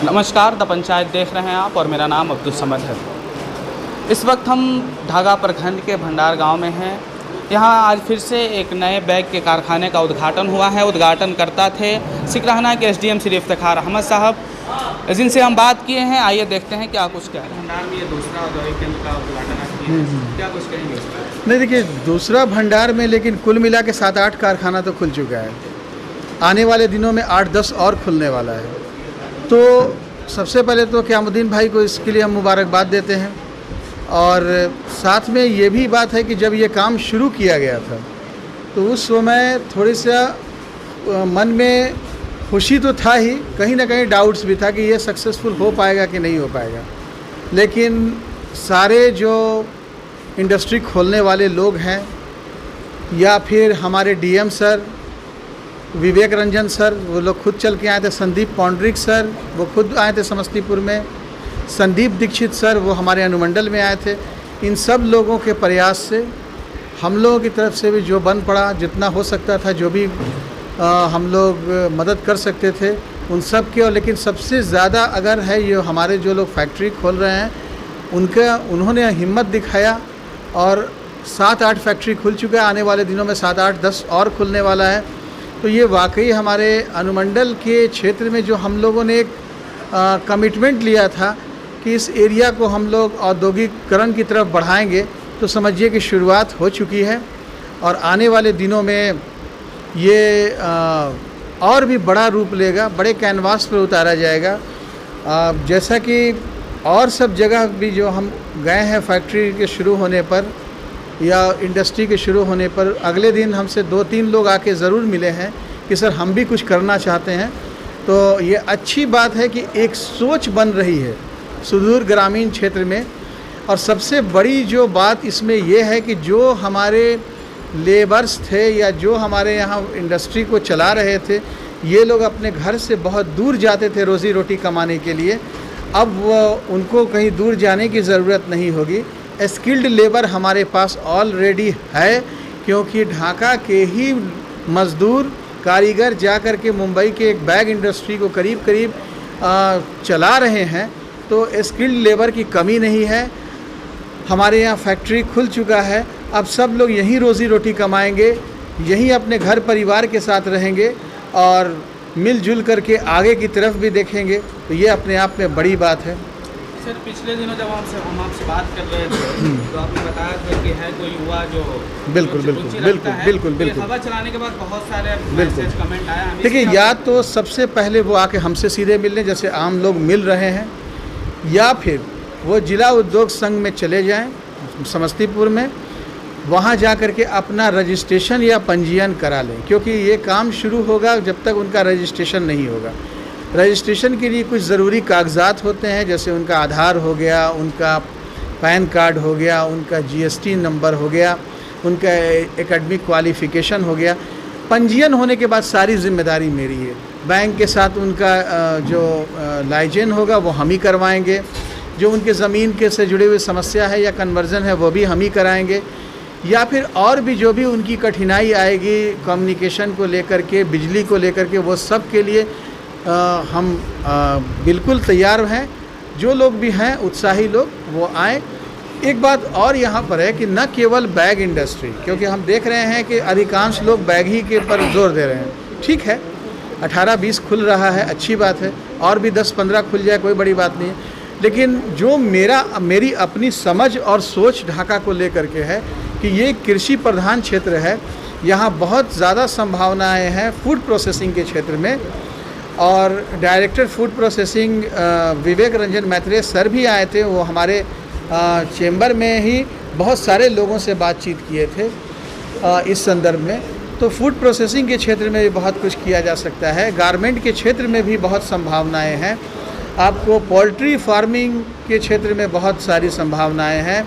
नमस्कार, द पंचायत देख रहे हैं आप और मेरा नाम अब्दुल समद है। इस वक्त हम ढागा प्रखंड के भंडार गांव में हैं। यहाँ आज फिर से एक नए बैग के कारखाने का उद्घाटन हुआ है। उद्घाटनकर्ता थे सिकरहना के एसडीएम श्री इफ्तिखार अहमद साहब, जिनसे हम बात किए हैं। आइए देखते हैं क्या कुछ कह रहे हैं। भंडार में ये दूसरा औद्योगिक केंद्र का उद्घाटन आप किए हैं, क्या कुछ कहेंगे इस पर? नहीं, देखिए, दूसरा भंडार में लेकिन कुल मिला के 7-8 कारखाना तो खुल चुका है। आने वाले दिनों में 8-10 और खुलने वाला है। तो सबसे पहले तो क़यामुद्दीन भाई को इसके लिए हम मुबारकबाद देते हैं। और साथ में ये भी बात है कि जब ये काम शुरू किया गया था तो उस समय थोड़ी सा मन में खुशी तो था ही, कहीं ना कहीं डाउट्स भी था कि ये सक्सेसफुल हो पाएगा कि नहीं हो पाएगा। लेकिन सारे जो इंडस्ट्री खोलने वाले लोग हैं या फिर हमारे डीएम सर विवेक रंजन सर, वो लोग खुद चल के आए थे। संदीप पौंडरिक सर वो खुद आए थे समस्तीपुर में। संदीप दीक्षित सर वो हमारे अनुमंडल में आए थे। इन सब लोगों के प्रयास से हम लोगों की तरफ से भी जो बन पड़ा, जितना हो सकता था, जो भी हम लोग मदद कर सकते थे उन सब के। और लेकिन सबसे ज़्यादा अगर है ये हमारे जो लोग फैक्ट्री खोल रहे हैं उन्होंने हिम्मत दिखाया और 7-8 फैक्ट्री खुल चुका है। आने वाले दिनों में 7-8-10 और खुलने वाला है। तो ये वाकई हमारे अनुमंडल के क्षेत्र में जो हम लोगों ने एक कमिटमेंट लिया था कि इस एरिया को हम लोग औद्योगिकरण की तरफ बढ़ाएंगे, तो समझिए कि शुरुआत हो चुकी है। और आने वाले दिनों में ये और भी बड़ा रूप लेगा, बड़े कैनवास पर उतारा जाएगा। जैसा कि और सब जगह भी जो हम गए हैं फैक्ट्री के शुरू होने पर या इंडस्ट्री के शुरू होने पर, अगले दिन हमसे 2-3 लोग आके ज़रूर मिले हैं कि सर हम भी कुछ करना चाहते हैं। तो ये अच्छी बात है कि एक सोच बन रही है सुदूर ग्रामीण क्षेत्र में। और सबसे बड़ी जो बात इसमें ये है कि जो हमारे लेबर्स थे या जो हमारे यहाँ इंडस्ट्री को चला रहे थे, ये लोग अपने घर से बहुत दूर जाते थे रोज़ी रोटी कमाने के लिए। अब वो उनको कहीं दूर जाने की ज़रूरत नहीं होगी। स्किल्ड लेबर हमारे पास ऑलरेडी है, क्योंकि ढाका के ही मज़दूर कारीगर जा कर के मुंबई के एक बैग इंडस्ट्री को करीब करीब चला रहे हैं। तो स्किल्ड लेबर की कमी नहीं है। हमारे यहाँ फैक्ट्री खुल चुका है। अब सब लोग यहीं रोज़ी रोटी कमाएंगे, यहीं अपने घर परिवार के साथ रहेंगे और मिलजुल करके आगे की तरफ भी देखेंगे। तो ये अपने आप में बड़ी बात है। सर, पिछले दिनों जब हम आपसे बात कर रहे थे तो आपने बताया था कि है कोई युवा जो बिल्कुल खबर चलाने के बाद बहुत सारे मैसेज कमेंट आया। देखिए, या तो सबसे पहले वो आके हमसे सीधे मिल लें जैसे आम लोग मिल रहे हैं, या फिर वो जिला उद्योग संघ में चले जाएं समस्तीपुर में, वहाँ जा कर के अपना रजिस्ट्रेशन या पंजीयन करा लें। क्योंकि ये काम शुरू होगा जब तक उनका रजिस्ट्रेशन नहीं होगा। रजिस्ट्रेशन के लिए कुछ ज़रूरी कागजात होते हैं, जैसे उनका आधार हो गया, उनका पैन कार्ड हो गया, उनका जीएसटी नंबर हो गया, उनका एकेडमिक क्वालिफ़िकेशन हो गया। पंजीयन होने के बाद सारी जिम्मेदारी मेरी है। बैंक के साथ उनका जो लाइसेंस होगा वो हम ही करवाएंगे। जो उनके ज़मीन के से जुड़ी हुई समस्या है या कन्वर्जन है वो भी हम ही कराएंगे। या फिर और भी जो भी उनकी कठिनाई आएगी कम्युनिकेशन को लेकर के, बिजली को लेकर के, वो सब के लिए हम बिल्कुल तैयार हैं। जो लोग भी हैं उत्साही लोग वो आएँ। एक बात और यहाँ पर है कि न केवल बैग इंडस्ट्री, क्योंकि हम देख रहे हैं कि अधिकांश लोग बैग ही के पर जोर दे रहे हैं। ठीक है, 18-20 खुल रहा है, अच्छी बात है। और भी 10-15 खुल जाए, कोई बड़ी बात नहीं है। लेकिन जो मेरी अपनी समझ और सोच ढाका को लेकर के है कि ये कृषि प्रधान क्षेत्र है, यहाँ बहुत ज़्यादा संभावनाएँ हैं फूड प्रोसेसिंग के क्षेत्र में। और डायरेक्टर फूड प्रोसेसिंग विवेक रंजन मैत्रेय सर भी आए थे। वो हमारे चेंबर में ही बहुत सारे लोगों से बातचीत किए थे इस संदर्भ में। तो फूड प्रोसेसिंग के क्षेत्र में भी बहुत कुछ किया जा सकता है। गारमेंट के क्षेत्र में भी बहुत संभावनाएं हैं। आपको पोल्ट्री फार्मिंग के क्षेत्र में बहुत सारी संभावनाएं हैं।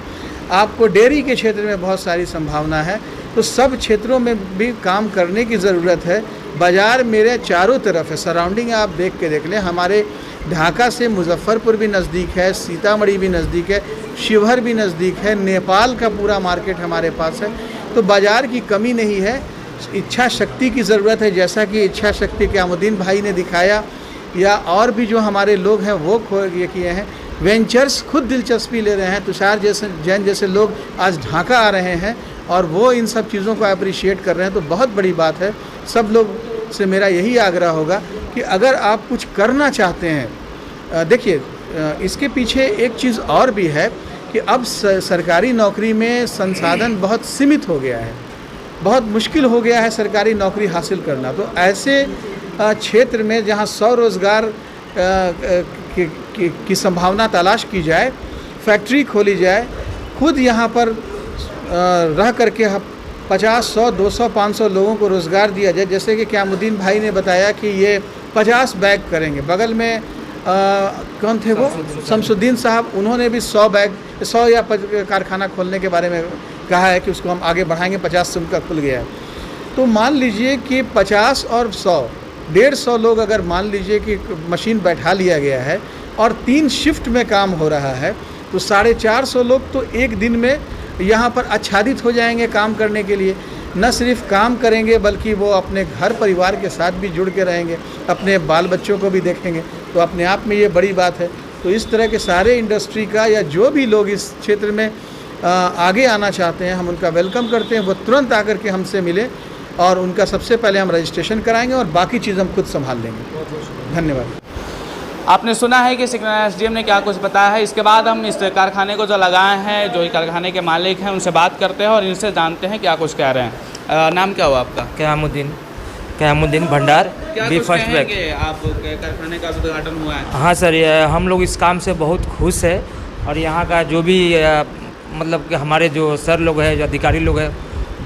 आपको डेयरी के क्षेत्र में बहुत सारी संभावना है। तो सब क्षेत्रों में भी काम करने की ज़रूरत है। बाज़ार मेरे चारों तरफ है, सराउंडिंग आप देख लें। हमारे ढाका से मुजफ्फरपुर भी नज़दीक है, सीतामढ़ी भी नज़दीक है, शिवहर भी नज़दीक है, नेपाल का पूरा मार्केट हमारे पास है। तो बाज़ार की कमी नहीं है, इच्छा शक्ति की ज़रूरत है। जैसा कि इच्छा शक्ति क़यामुद्दीन भाई ने दिखाया या और भी जो हमारे लोग हैं वो ये किए हैं। वेंचर्स खुद दिलचस्पी ले रहे हैं, तुषार जैन जैसे लोग आज ढाका आ रहे हैं और वो इन सब चीज़ों को अप्रिशिएट कर रहे हैं, तो बहुत बड़ी बात है। सब लोग से मेरा यही आग्रह होगा कि अगर आप कुछ करना चाहते हैं, देखिए इसके पीछे एक चीज़ और भी है कि अब सरकारी नौकरी में संसाधन बहुत सीमित हो गया है, बहुत मुश्किल हो गया है सरकारी नौकरी हासिल करना। तो ऐसे क्षेत्र में जहाँ स्वरोज़गार की संभावना तलाश की जाए, फैक्ट्री खोली जाए, खुद यहाँ पर रह करके 50, 100, 200, 500 लोगों को रोज़गार दिया जाए। जैसे कि क़यामुद्दीन भाई ने बताया कि ये 50 बैग करेंगे। बगल में कौन थे वो, शमसुद्दीन साहब, उन्होंने भी 100 या कारखाना खोलने के बारे में कहा है कि उसको हम आगे बढ़ाएंगे। 50 से उनका खुल गया है। तो मान लीजिए कि 50 और 100, 150 लोग अगर मान लीजिए कि मशीन बैठा लिया गया है और 3 शिफ्ट में काम हो रहा है, तो 450 लोग तो एक दिन में यहाँ पर आच्छादित हो जाएंगे काम करने के लिए। न सिर्फ काम करेंगे बल्कि वो अपने घर परिवार के साथ भी जुड़ के रहेंगे, अपने बाल बच्चों को भी देखेंगे। तो अपने आप में ये बड़ी बात है। तो इस तरह के सारे इंडस्ट्री का या जो भी लोग इस क्षेत्र में आगे आना चाहते हैं, हम उनका वेलकम करते हैं। वो तुरंत आकर के हमसे मिलें और उनका सबसे पहले हम रजिस्ट्रेशन कराएंगे और बाकी चीज़ हम खुद संभाल लेंगे। धन्यवाद। आपने सुना है कि सिकंदरा एसडीएम ने क्या कुछ बताया है। इसके बाद हम इस कारखाने को जो लगाए हैं, जो कारखाने के मालिक हैं, उनसे बात करते हैं और इनसे जानते हैं क्या कुछ कह रहे हैं। नाम क्या हुआ आपका? क़यामुद्दीन भंडार क्या बी कुछ फर्स्ट बैग। कहेंगे? आप कारखाने का उद्घाटन हुआ है। हाँ सर, हम लोग इस काम से बहुत खुश है और यहाँ का जो भी मतलब कि हमारे जो सर लोग हैं, जो अधिकारी लोग हैं,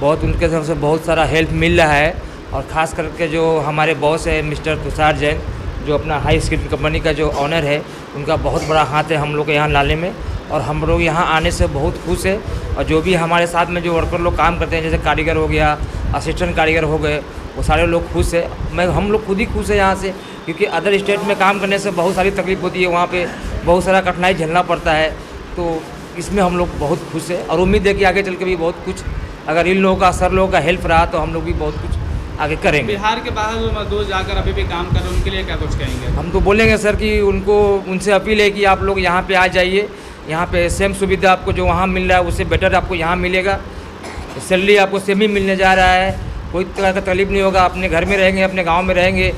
बहुत उनके तरफ से बहुत सारा हेल्प मिल रहा है। और ख़ास करके जो हमारे बॉस है मिस्टर तुषार जैन, जो अपना हाई स्किल कंपनी का जो ऑनर है, उनका बहुत बड़ा हाथ है हम लोग के यहाँ लाने में। और हम लोग यहाँ आने से बहुत खुश है। और जो भी हमारे साथ में जो वर्कर लोग काम करते हैं, जैसे कारीगर हो गया, असिस्टेंट कारीगर हो गए, वो सारे लोग खुश है। हम लोग खुद ही खुश है यहाँ से, क्योंकि अदर स्टेट में काम करने से बहुत सारी तकलीफ होती है, वहाँ पे बहुत सारा कठिनाई झेलना पड़ता है। तो इसमें हम लोग बहुत खुश है और उम्मीद है कि आगे चल के भी बहुत कुछ, अगर इन लोगों का, सर लोगों का हेल्प रहा, तो हम लोग भी बहुत कुछ आगे करेंगे। बिहार के बाहर जो मजदूर जाकर अभी भी काम कर रहे हैं, उनके लिए क्या कुछ कहेंगे? हम तो बोलेंगे सर कि उनसे अपील है कि आप लोग यहाँ पे आ जाइए। यहाँ पे सेम सुविधा आपको जो वहाँ मिल रहा है उससे बेटर आपको यहाँ मिलेगा। सैलरी आपको सेम ही मिलने जा रहा है, कोई तरह का तकलीफ नहीं होगा। अपने घर में रहेंगे, अपने गाँव में रहेंगे,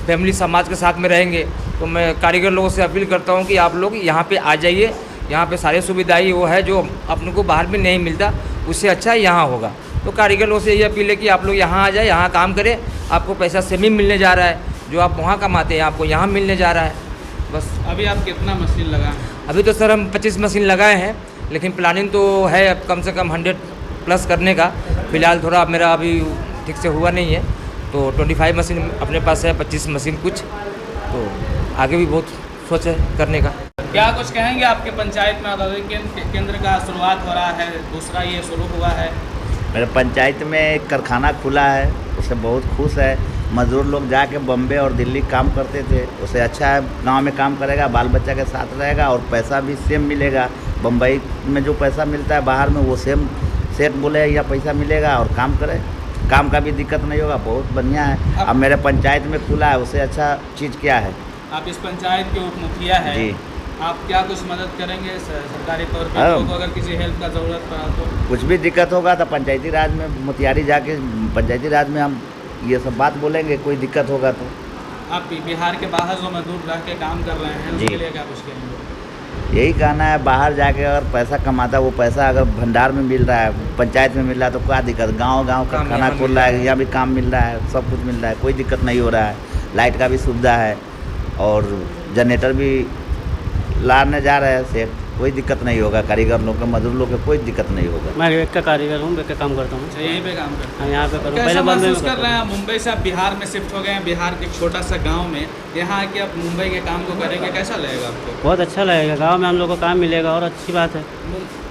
फैमिली समाज के साथ में रहेंगे। तो मैं कारीगर लोगों से अपील करता हूँ कि आप लोग यहाँ पर आ जाइए। यहाँ पे सारी सुविधाएं वो है जो अपने को बाहर में नहीं मिलता, उससे अच्छा यहाँ होगा। तो कारीगर लोगों से ये अपील है कि आप लोग यहाँ आ जाए, यहाँ काम करें। आपको पैसा सेम ही मिलने जा रहा है, जो आप वहाँ कमाते हैं आपको यहाँ मिलने जा रहा है। बस। अभी आप कितना मशीन लगाए? अभी तो सर हम 25 मशीन लगाए हैं, लेकिन प्लानिंग तो है अब कम से कम 100 प्लस करने का। फिलहाल थोड़ा मेरा अभी ठीक से हुआ नहीं है, तो 25 मशीन अपने पास है, 25 मशीन कुछ। तो आगे भी बहुत सोच है करने का। क्या कुछ कहेंगे? आपके पंचायत में औद्योगिक केंद्र का शुरुआत हो रहा है, दूसरा ये शुरू हुआ है। मेरे पंचायत में एक कारखाना खुला है, उससे बहुत खुश है। मज़दूर लोग जाके बम्बे और दिल्ली काम करते थे, उससे अच्छा है गांव में काम करेगा, बाल बच्चा के साथ रहेगा और पैसा भी सेम मिलेगा। बम्बई में जो पैसा मिलता है बाहर में, वो सेम सेट बोले या पैसा मिलेगा और काम करे, काम का भी दिक्कत नहीं होगा। बहुत बढ़िया है। अब मेरे पंचायत में खुला है, उससे अच्छा चीज़ क्या है। आप इस पंचायत के उप मुखिया हैं जी, आप क्या कुछ मदद करेंगे सरकारी तौर पे? लोगों को अगर किसी हेल्प का ज़रूरत पड़ा तो कुछ भी दिक्कत होगा तो पंचायती राज में, मोतिहारी जाके पंचायती राज में हम ये सब बात बोलेंगे। कोई दिक्कत होगा तो। आप बिहार के बाहर जो मजदूर रह के काम कर रहे हैं, जी, उसके लिए क्या कुछ कहेंगे? यही कहना है, बाहर जाके अगर पैसा कमाता, वो पैसा अगर भंडार में मिल रहा है, पंचायत में मिल रहा है, तो क्या दिक्कत। गांव का खाना खुल रहा है, यहाँ भी काम मिल रहा है, सब कुछ मिल रहा है, कोई दिक्कत नहीं हो रहा है। लाइट का भी सुविधा है और जनरेटर भी लाने जा रहे हैं सेट, कोई दिक्कत नहीं होगा। कारीगर लोग का, मजदूर लोग का कोई दिक्कत नहीं होगा। मैं वेक का कारीगर हूँ, वेक का काम करता हूँ। अच्छा, यहीं पे काम करते हैं? यहाँ पे करूँ। कैसा महसूस कर रहे हैं? मुंबई से आप बिहार में शिफ्ट हो गए हैं, बिहार के एक छोटा सा गांव में, यहाँ आके आप मुंबई के काम को करेंगे, कैसा लगेगा आपको? बहुत अच्छा लगेगा, गांव में हम लोग को काम मिलेगा और अच्छी बात है।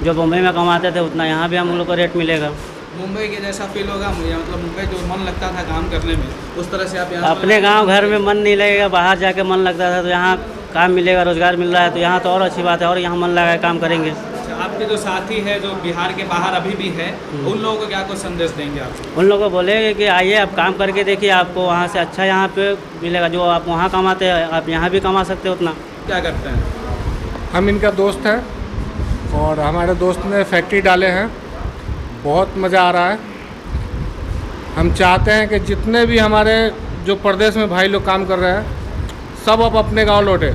जो मुंबई में कमाते थे उतना यहाँ भी हम लोग को रेट मिलेगा। मुंबई के जैसा फील होगा, मतलब मुंबई जो मन लगता था काम करने में, उस तरह से आप यहाँ अपने गाँव घर में मन नहीं लगेगा, बाहर जाके मन लगता था, तो यहाँ काम मिलेगा, रोजगार मिल रहा है, तो यहाँ तो और अच्छी बात है और यहाँ मन लगा काम करेंगे। अच्छा, आपके जो साथी है जो बिहार के बाहर अभी भी है, उन लोगों को क्या कुछ संदेश देंगे आप? उन लोगों को बोलेंगे कि आइए आप काम करके देखिए, आपको वहाँ से अच्छा यहाँ पे मिलेगा। जो आप वहाँ कमाते हैं आप यहाँ भी कमा सकते हो उतना। क्या करते हैं? हम इनका दोस्त हैं और हमारे दोस्त ने फैक्ट्री डाले हैं, बहुत मज़ा आ रहा है। हम चाहते हैं कि जितने भी हमारे जो प्रदेश में भाई लोग काम कर रहे हैं सब अब अपने गांव लौटे,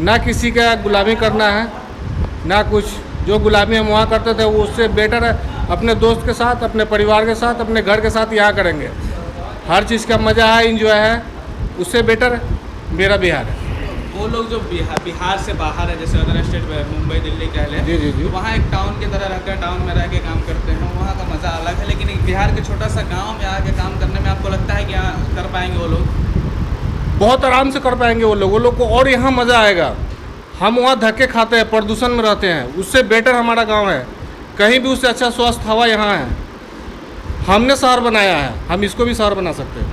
ना किसी का गुलामी करना है ना कुछ। जो गुलामी हम वहाँ करते थे वो उससे बेटर है, अपने दोस्त के साथ, अपने परिवार के साथ, अपने घर के साथ यहाँ करेंगे। हर चीज़ का मज़ा है, इंजॉय है, उससे बेटर मेरा बिहार है। वो लोग जो बिहार से बाहर है, जैसे अदर स्टेट में मुंबई दिल्ली कह लें, जी जी जी। तो वहाँ एक टाउन की तरह रहकर टाउन में रह के काम करते हैं, वहाँ का मज़ा अलग है। लेकिन एक बिहार के छोटा सा गांव में आके काम करने में आपको लगता है कि यहाँ कर पाएंगे वो लोग? बहुत आराम से कर पाएंगे वो लोग को, और यहाँ मज़ा आएगा। हम वहाँ धक्के खाते हैं, प्रदूषण में रहते हैं, उससे बेटर हमारा गांव है। कहीं भी उससे अच्छा स्वस्थ हवा यहाँ है। हमने शहर बनाया है, हम इसको भी शहर बना सकते हैं।